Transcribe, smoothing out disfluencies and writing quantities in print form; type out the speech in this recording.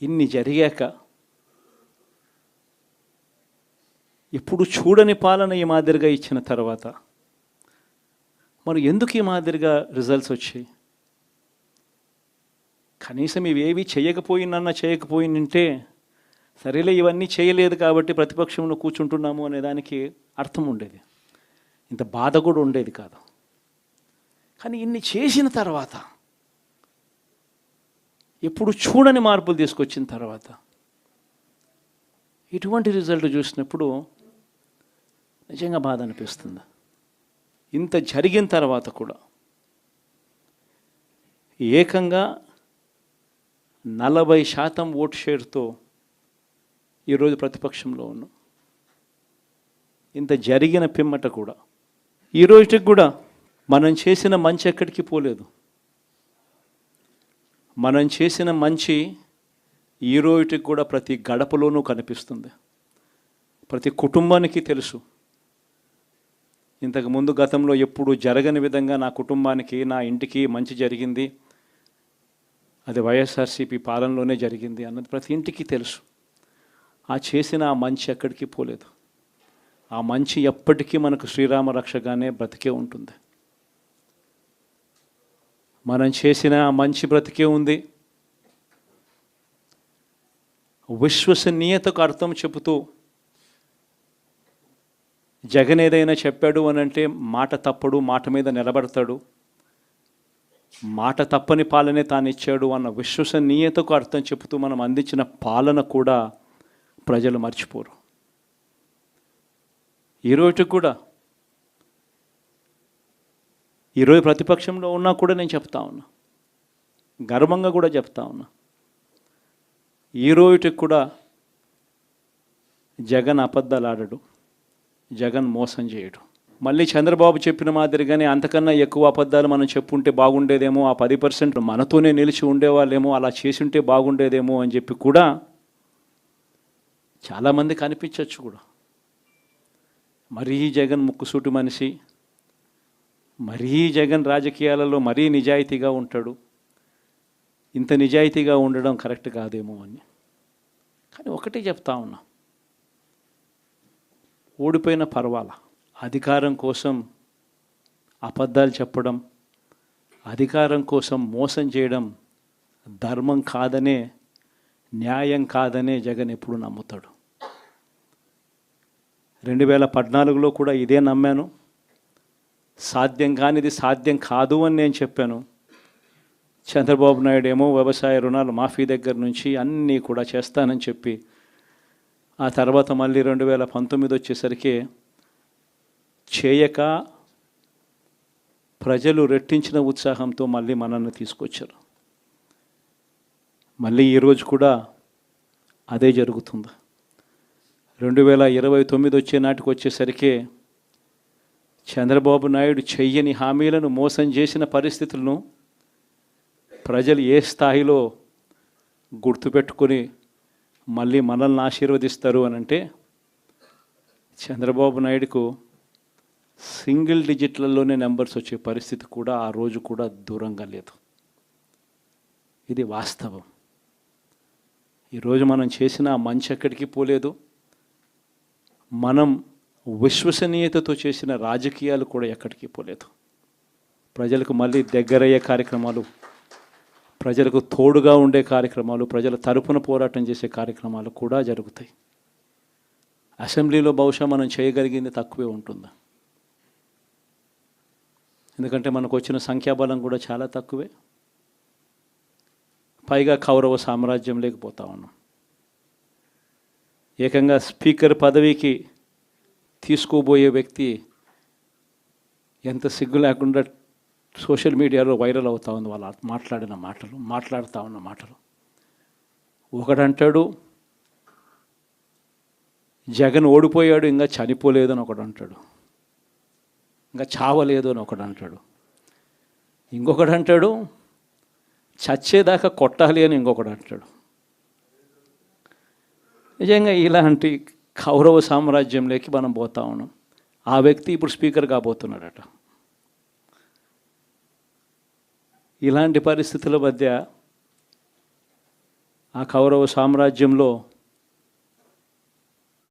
ఇన్ని జరిగాక ఇప్పుడు చూడని పాలన ఈ మాదిరిగా ఇచ్చిన తర్వాత మరి ఎందుకు ఈ మాదిరిగా రిజల్ట్స్ వచ్చాయి? కనీసం ఇవేవి చేయకపోయిందంటే సరేలే ఇవన్నీ చేయలేదు కాబట్టి ప్రతిపక్షంలో కూర్చుంటున్నాము అనే దానికి అర్థం ఉండేది, ఇంత బాధ కూడా ఉండేది కాదు. కానీ ఇన్ని చేసిన తర్వాత, ఎప్పుడు చూడని మార్పులు తీసుకొచ్చిన తర్వాత ఇటువంటి రిజల్ట్ చూసినప్పుడు నిజంగా బాధ అనిపిస్తుంది. ఇంత జరిగిన తర్వాత కూడా ఏకంగా 40% ఓటు షేర్తో ఈరోజు ప్రతిపక్షంలో ఉన్నాం. ఇంత జరిగిన పిమ్మట కూడా ఈ రోజుకి కూడా మనం చేసిన మంచి ఎక్కడికి పోలేదు. మనం చేసిన మంచి ఈ రోజుకి కూడా ప్రతి గడపలోనూ కనిపిస్తుంది, ప్రతి కుటుంబానికి తెలుసు. ఇంతకుముందు గతంలో ఎప్పుడు జరగని విధంగా నా కుటుంబానికి, నా ఇంటికి మంచి జరిగింది, అది వైఎస్ఆర్సీపీ పాలనలోనే జరిగింది అన్నది ప్రతి ఇంటికి తెలుసు. ఆ చేసిన ఆ మంచి ఎక్కడికి పోలేదు. ఆ మంచి ఎప్పటికీ మనకు శ్రీరామ రక్షగానే బ్రతికే ఉంటుంది. మనం చేసిన ఆ మంచి బ్రతికే ఉంది. విశ్వసనీయతకు అర్థం చెబుతూ జగన్ ఏదైనా చెప్పాడు అని అంటే మాట తప్పడు, మాట మీద నిలబడతాడు, మాట తప్పని పాలనే తాను ఇచ్చాడు అన్న విశ్వసనీయతకు అర్థం చెబుతూ మనం అందించిన పాలన కూడా ప్రజలు మర్చిపోరు. ఈరోజు కూడా ఈరోజు ప్రతిపక్షంలో ఉన్నా కూడా నేను చెప్తా ఉన్నా, గర్వంగా కూడా చెప్తా ఉన్నా, ఈరోజుకి కూడా జగన్ అబద్ధాలు ఆడడు, జగన్ మోసం చేయడు. మళ్ళీ చంద్రబాబు చెప్పిన మాదిరిగానే అంతకన్నా ఎక్కువ అబద్ధాలు మనం చెప్పుంటే బాగుండేదేమో, ఆ 10% మనతోనే నిలిచి ఉండేవాళ్ళేమో, అలా చేసుంటే బాగుండేదేమో అని చెప్పి కూడా చాలామందికి అనిపించవచ్చు కూడా. మరీ జగన్ ముక్కుసూటి మనిషి, మరీ జగన్ రాజకీయాలలో మరీ నిజాయితీగా ఉంటాడు, ఇంత నిజాయితీగా ఉండడం కరెక్ట్ కాదేమో అని. కానీ ఒకటే చెప్తా ఉన్నా, ఓడిపోయిన పర్వాలా, అధికారం కోసం అబద్ధాలు చెప్పడం, అధికారం కోసం మోసం చేయడం ధర్మం కాదనే, న్యాయం కాదనే జగన్ ఎప్పుడు నమ్ముతాడు. 2014లో కూడా ఇదే నమ్మాను. సాధ్యం కానిది సాధ్యం కాదు అని నేను చెప్పాను. చంద్రబాబు నాయుడు ఏమో వ్యవసాయ రుణాలు మాఫీ దగ్గర నుంచి అన్నీ కూడా చేస్తానని చెప్పి, ఆ తర్వాత మళ్ళీ 2019 వచ్చేసరికి చేయక ప్రజలు రెట్టించిన ఉత్సాహంతో మళ్ళీ మనల్ని తీసుకొచ్చారు. మళ్ళీ ఈరోజు కూడా అదే జరుగుతుంది. 2029 వచ్చే నాటికి వచ్చేసరికి చంద్రబాబు నాయుడు చెయ్యని హామీలను, మోసం చేసిన పరిస్థితులను ప్రజలు ఏ స్థాయిలో గుర్తుపెట్టుకొని మళ్ళీ మనల్ని ఆశీర్వదిస్తారు అని అంటే, చంద్రబాబు నాయుడుకు సింగిల్ డిజిట్లలోనే నెంబర్స్ వచ్చే పరిస్థితి కూడా ఆ రోజు కూడా దూరంగా లేదు. ఇది వాస్తవం. ఈరోజు మనం చేసిన మంచి ఎక్కడికి పోలేదు. మనం విశ్వసనీయతతో చేసిన రాజకీయాలు కూడా ఎక్కడికి పోలేదు. ప్రజలకు మళ్ళీ దగ్గరయ్యే కార్యక్రమాలు, ప్రజలకు తోడుగా ఉండే కార్యక్రమాలు, ప్రజల తరపున పోరాటం చేసే కార్యక్రమాలు కూడా జరుగుతాయి. అసెంబ్లీలో బహుశా మనం చేయగలిగింది తక్కువే ఉంటుంది, ఎందుకంటే మనకు వచ్చిన సంఖ్యాబలం కూడా చాలా తక్కువే. పైగా కౌరవ సామ్రాజ్యం లేకపోతా ఉన్నాం. ఏకంగా స్పీకర్ పదవికి తీసుకోబోయే వ్యక్తి ఎంత సిగ్గు లేకుండా సోషల్ మీడియాలో వైరల్ అవుతా ఉంది వాళ్ళు మాట్లాడుతూ ఉన్న మాటలు. ఒకడంటాడు జగన్ ఓడిపోయాడు, ఇంకా చనిపోలేదు అని ఒకడు అంటాడు, ఇంకా చావలేదు అని ఒకడు అంటాడు, ఇంకొకడు అంటాడు చచ్చేదాకా కొట్టాలి అని ఇంకొకడు అంటాడు. నిజంగా ఇలాంటి కౌరవ సామ్రాజ్యంలోకి మనం పోతా ఉన్నాం. ఆ వ్యక్తి ఇప్పుడు స్పీకర్ కాబోతున్నాడట. ఇలాంటి పరిస్థితుల మధ్య ఆ కౌరవ సామ్రాజ్యంలో